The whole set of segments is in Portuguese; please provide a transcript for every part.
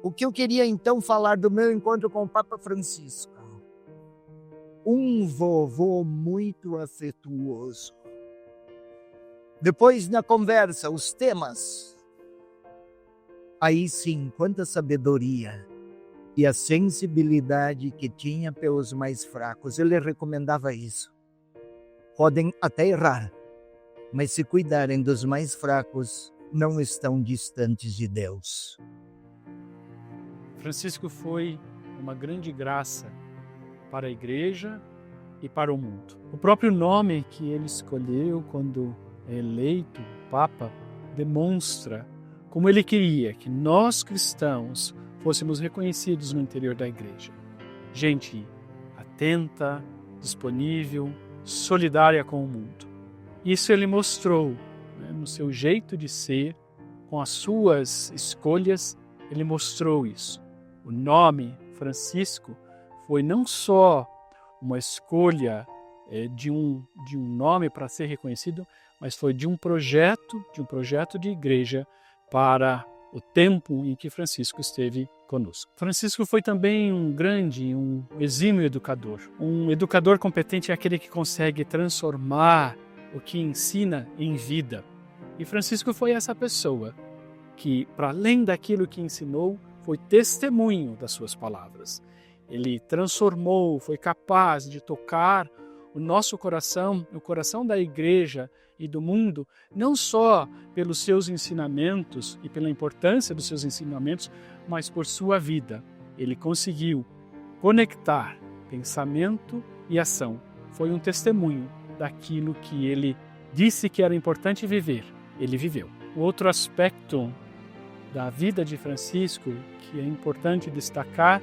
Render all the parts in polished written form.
O que eu queria então falar do meu encontro com o Papa Francisco? Um vovô muito afetuoso. Depois, na conversa, os temas. Aí sim, quanta sabedoria e a sensibilidade que tinha pelos mais fracos. Ele recomendava isso. Podem até errar, mas se cuidarem dos mais fracos, não estão distantes de Deus. Francisco foi uma grande graça para a igreja e para o mundo. O próprio nome que ele escolheu quando é eleito Papa demonstra como ele queria que nós cristãos fôssemos reconhecidos no interior da igreja. Gente atenta, disponível, solidária com o mundo. Isso ele mostrou, no seu jeito de ser, com as suas escolhas, ele mostrou isso. O nome Francisco foi não só uma escolha de um nome para ser reconhecido, mas foi de um projeto de igreja para o tempo em que Francisco esteve conosco. Francisco foi também um exímio educador. Um educador competente é aquele que consegue transformar o que ensina em vida. E Francisco foi essa pessoa que, para além daquilo que ensinou, foi testemunho das suas palavras. Ele transformou, foi capaz de tocar o nosso coração, o coração da igreja e do mundo, não só pelos seus ensinamentos e pela importância dos seus ensinamentos, mas por sua vida. Ele conseguiu conectar pensamento e ação. Foi um testemunho daquilo que ele disse que era importante viver. Ele viveu. O outro aspecto da vida de Francisco que é importante destacar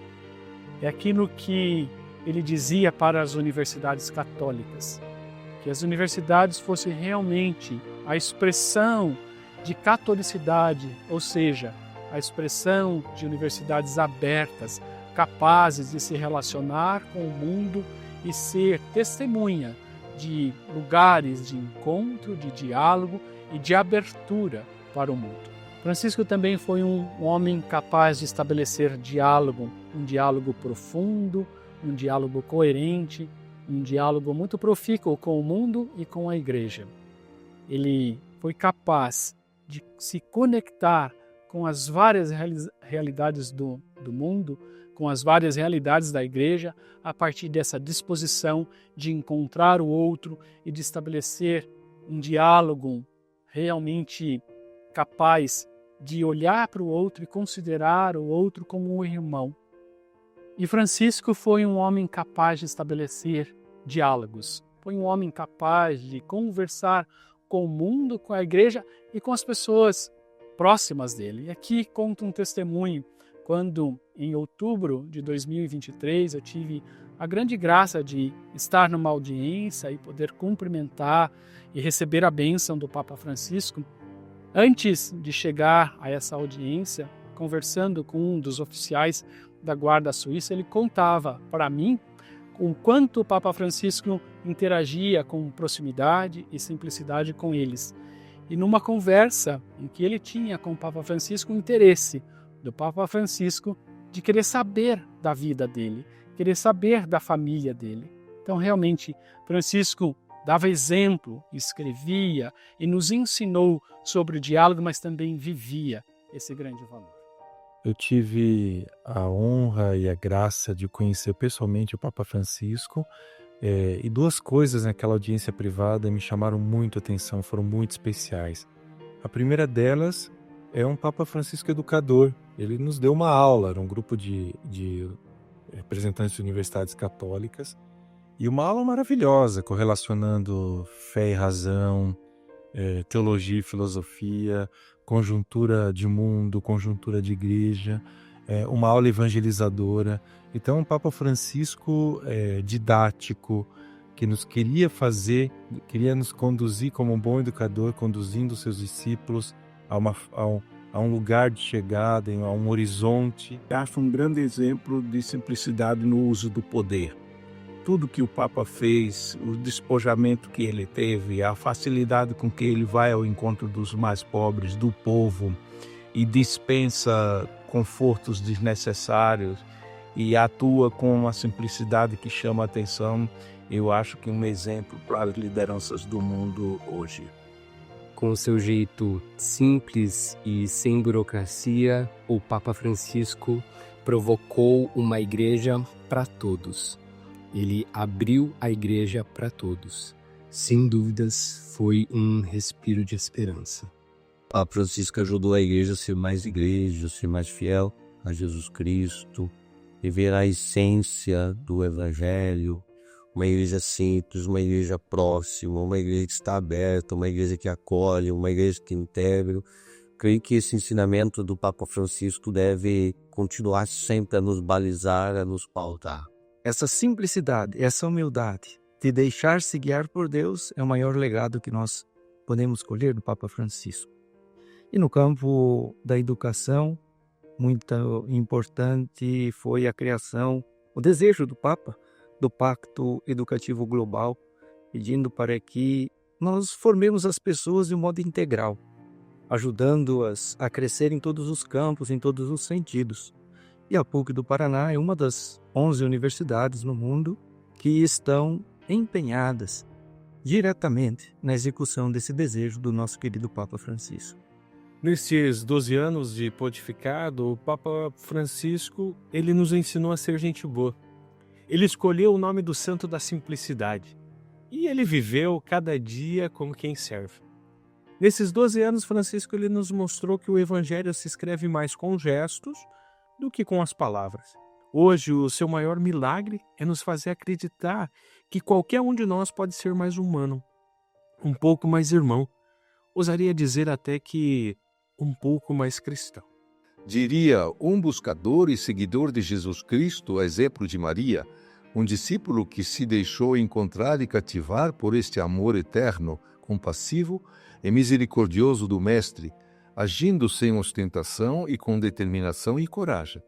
é aquilo que ele dizia para as universidades católicas, que as universidades fossem realmente a expressão de catolicidade, ou seja, a expressão de universidades abertas, capazes de se relacionar com o mundo e ser testemunha de lugares de encontro, de diálogo e de abertura para o mundo. Francisco também foi um homem capaz de estabelecer diálogo, um diálogo profundo, um diálogo coerente, um diálogo muito profícuo com o mundo e com a igreja. Ele foi capaz de se conectar com as várias realidades do mundo, com as várias realidades da igreja, a partir dessa disposição de encontrar o outro e de estabelecer um diálogo realmente capaz de olhar para o outro e considerar o outro como um irmão. E Francisco foi um homem capaz de estabelecer diálogos. Foi um homem capaz de conversar com o mundo, com a igreja e com as pessoas próximas dele. E aqui conta um testemunho. Quando, em outubro de 2023, eu tive a grande graça de estar numa audiência e poder cumprimentar e receber a bênção do Papa Francisco. Antes de chegar a essa audiência, conversando com um dos oficiais da Guarda Suíça, ele contava para mim o quanto o Papa Francisco interagia com proximidade e simplicidade com eles. E numa conversa em que ele tinha com o Papa Francisco, o interesse do Papa Francisco de querer saber da vida dele, querer saber da família dele. Então, realmente, Francisco dava exemplo, escrevia e nos ensinou sobre o diálogo, mas também vivia esse grande valor. Eu tive a honra e a graça de conhecer pessoalmente o Papa Francisco e duas coisas naquela audiência privada me chamaram muito a atenção, foram muito especiais. A primeira delas é um Papa Francisco educador. Ele nos deu uma aula, era um grupo de representantes de universidades católicas, e uma aula maravilhosa, correlacionando fé e razão, teologia e filosofia, conjuntura de mundo, conjuntura de igreja, uma aula evangelizadora. Então, o Papa Francisco didático, que nos queria nos conduzir como um bom educador, conduzindo seus discípulos a um lugar de chegada, a um horizonte. Acho um grande exemplo de simplicidade no uso do poder. Tudo que o Papa fez, o despojamento que ele teve, a facilidade com que ele vai ao encontro dos mais pobres, do povo, e dispensa confortos desnecessários e atua com uma simplicidade que chama a atenção. Eu acho que um exemplo para as lideranças do mundo hoje. Com o seu jeito simples e sem burocracia, o Papa Francisco provocou uma igreja para todos. Ele abriu a igreja para todos. Sem dúvidas, foi um respiro de esperança. O Papa Francisco ajudou a igreja a ser mais fiel a Jesus Cristo, viver a essência do Evangelho, uma igreja simples, uma igreja próxima, uma igreja que está aberta, uma igreja que acolhe, uma igreja que integra. Creio que esse ensinamento do Papa Francisco deve continuar sempre a nos balizar, a nos pautar. Essa simplicidade, essa humildade de deixar-se guiar por Deus é o maior legado que nós podemos colher do Papa Francisco. E no campo da educação, muito importante foi a criação, o desejo do Papa, do Pacto Educativo Global, pedindo para que nós formemos as pessoas de um modo integral, ajudando-as a crescer em todos os campos, em todos os sentidos. E a PUC do Paraná é uma das 11 universidades no mundo que estão empenhadas diretamente na execução desse desejo do nosso querido Papa Francisco. Nesses 12 anos de pontificado, o Papa Francisco, ele nos ensinou a ser gente boa. Ele escolheu o nome do santo da simplicidade. E ele viveu cada dia como quem serve. Nesses 12 anos, Francisco ele nos mostrou que o Evangelho se escreve mais com gestos do que com as palavras. Hoje, o seu maior milagre é nos fazer acreditar que qualquer um de nós pode ser mais humano, um pouco mais irmão. Ousaria dizer até que um pouco mais cristão. Diria um buscador e seguidor de Jesus Cristo, a exemplo de Maria, um discípulo que se deixou encontrar e cativar por este amor eterno, compassivo e misericordioso do Mestre, agindo sem ostentação e com determinação e coragem.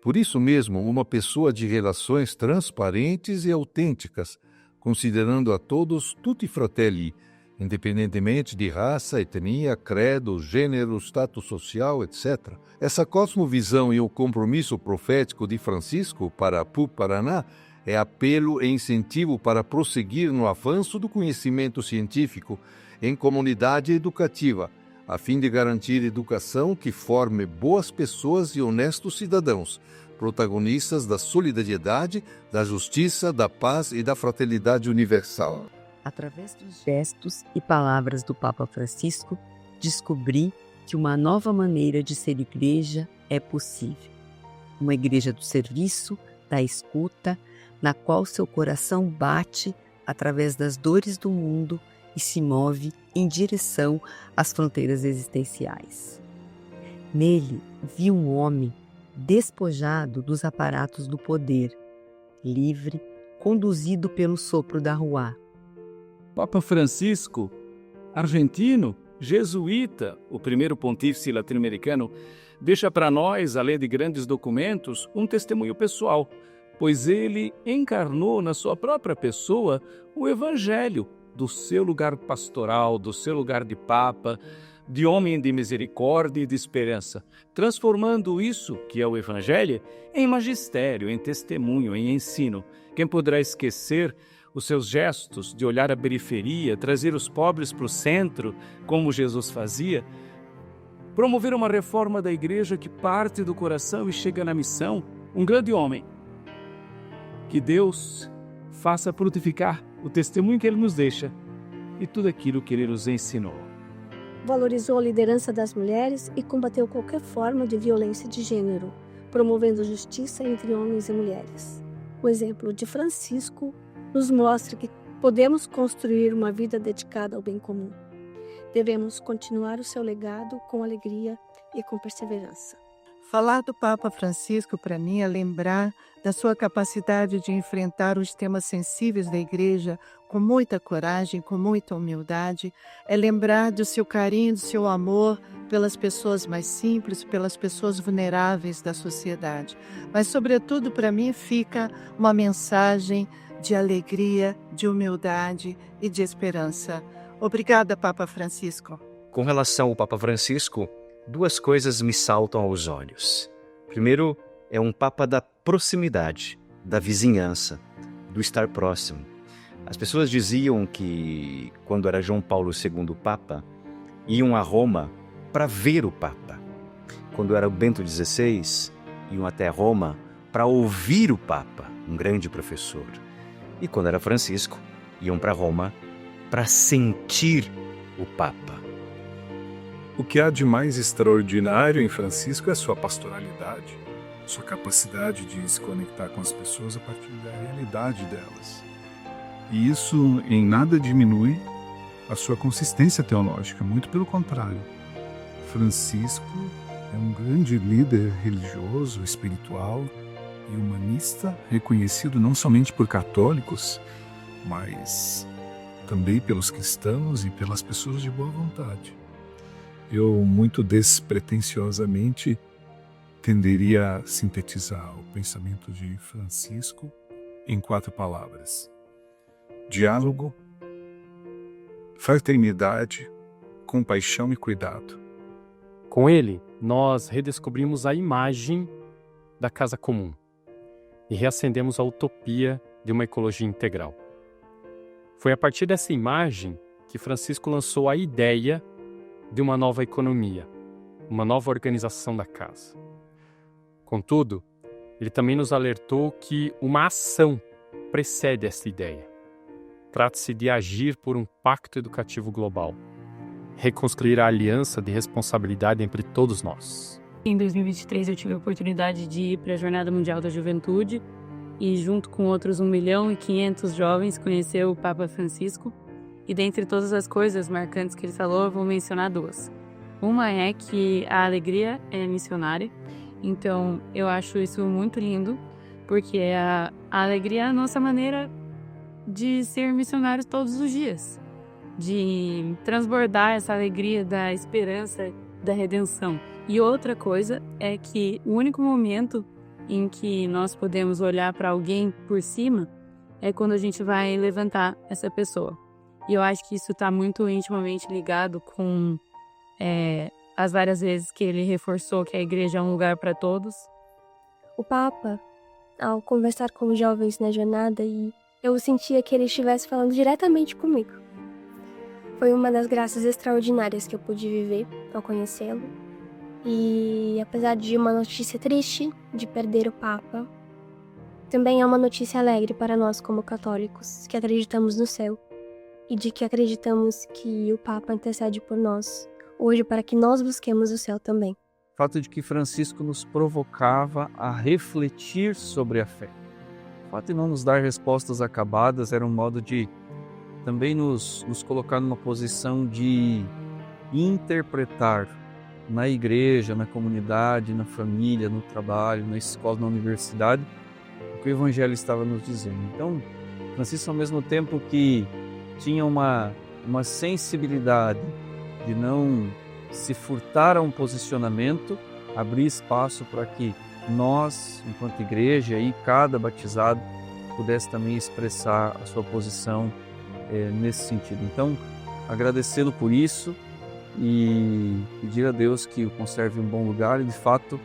Por isso mesmo, uma pessoa de relações transparentes e autênticas, considerando a todos tutti fratelli, independentemente de raça, etnia, credo, gênero, status social, etc. Essa cosmovisão e o compromisso profético de Francisco para a PUC Paraná é apelo e incentivo para prosseguir no avanço do conhecimento científico em comunidade educativa, a fim de garantir educação que forme boas pessoas e honestos cidadãos, protagonistas da solidariedade, da justiça, da paz e da fraternidade universal. Através dos gestos e palavras do Papa Francisco, descobri que uma nova maneira de ser igreja é possível. Uma igreja do serviço, da escuta, na qual seu coração bate através das dores do mundo e se move em direção às fronteiras existenciais. Nele, vi um homem despojado dos aparatos do poder, livre, conduzido pelo sopro da Ruá. Papa Francisco, argentino, jesuíta, o primeiro pontífice latino-americano, deixa para nós, além de grandes documentos, um testemunho pessoal, pois ele encarnou na sua própria pessoa o Evangelho do seu lugar pastoral, do seu lugar de Papa, de homem de misericórdia e de esperança, transformando isso, que é o Evangelho, em magistério, em testemunho, em ensino. Quem poderá esquecer os seus gestos de olhar a periferia, trazer os pobres para o centro, como Jesus fazia, promover uma reforma da igreja que parte do coração e chega na missão, um grande homem. Que Deus faça frutificar o testemunho que Ele nos deixa e tudo aquilo que Ele nos ensinou. Valorizou a liderança das mulheres e combateu qualquer forma de violência de gênero, promovendo justiça entre homens e mulheres. O exemplo de Francisco nos mostra que podemos construir uma vida dedicada ao bem comum. Devemos continuar o seu legado com alegria e com perseverança. Falar do Papa Francisco, para mim, é lembrar da sua capacidade de enfrentar os temas sensíveis da Igreja com muita coragem, com muita humildade. É lembrar do seu carinho, do seu amor pelas pessoas mais simples, pelas pessoas vulneráveis da sociedade. Mas, sobretudo, para mim, fica uma mensagem de alegria, de humildade e de esperança. Obrigada, Papa Francisco. Com relação ao Papa Francisco, duas coisas me saltam aos olhos. Primeiro, é um papa da proximidade, da vizinhança, do estar próximo. As pessoas diziam que, quando era João Paulo II papa, iam a Roma para ver o papa. Quando era o Bento XVI, iam até Roma para ouvir o papa, um grande professor. E quando era Francisco, iam para Roma para sentir o papa. O que há de mais extraordinário em Francisco é sua pastoralidade, sua capacidade de se conectar com as pessoas a partir da realidade delas. E isso em nada diminui a sua consistência teológica, muito pelo contrário. Francisco é um grande líder religioso, espiritual e humanista, reconhecido não somente por católicos, mas também pelos cristãos e pelas pessoas de boa vontade. Eu, muito despretensiosamente, tenderia a sintetizar o pensamento de Francisco em 4 palavras: diálogo, fraternidade, compaixão e cuidado. Com ele, nós redescobrimos a imagem da casa comum e reacendemos a utopia de uma ecologia integral. Foi a partir dessa imagem que Francisco lançou a ideia de uma nova economia, uma nova organização da casa. Contudo, ele também nos alertou que uma ação precede essa ideia. Trata-se de agir por um pacto educativo global, reconstruir a aliança de responsabilidade entre todos nós. Em 2023 eu tive a oportunidade de ir para a Jornada Mundial da Juventude e, junto com outros 1.500.000 jovens, conhecer o Papa Francisco. E dentre todas as coisas marcantes que ele falou, eu vou mencionar 2. Uma é que a alegria é missionária, então eu acho isso muito lindo, porque a alegria é a nossa maneira de ser missionários todos os dias, de transbordar essa alegria da esperança, da redenção. E outra coisa é que o único momento em que nós podemos olhar para alguém por cima é quando a gente vai levantar essa pessoa. E eu acho que isso está muito intimamente ligado com as várias vezes que ele reforçou que a igreja é um lugar para todos. O Papa, ao conversar com os jovens na jornada, eu sentia que ele estivesse falando diretamente comigo. Foi uma das graças extraordinárias que eu pude viver ao conhecê-lo. E apesar de uma notícia triste de perder o Papa, também é uma notícia alegre para nós como católicos, que acreditamos no céu. E de que acreditamos que o Papa intercede por nós hoje para que nós busquemos o céu também. O fato de que Francisco nos provocava a refletir sobre a fé. O fato de não nos dar respostas acabadas era um modo de também nos colocar numa posição de interpretar na igreja, na comunidade, na família, no trabalho, na escola, na universidade, o que o Evangelho estava nos dizendo. Então, Francisco, ao mesmo tempo que tinha uma sensibilidade de não se furtar a um posicionamento, abrir espaço para que nós, enquanto igreja, e cada batizado pudesse também expressar a sua posição nesse sentido. Então, agradecê-lo por isso e pedir a Deus que o conserve em um bom lugar e, de fato,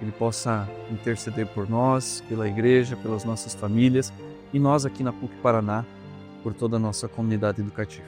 ele possa interceder por nós, pela igreja, pelas nossas famílias e nós aqui na PUC Paraná, por toda a nossa comunidade educativa.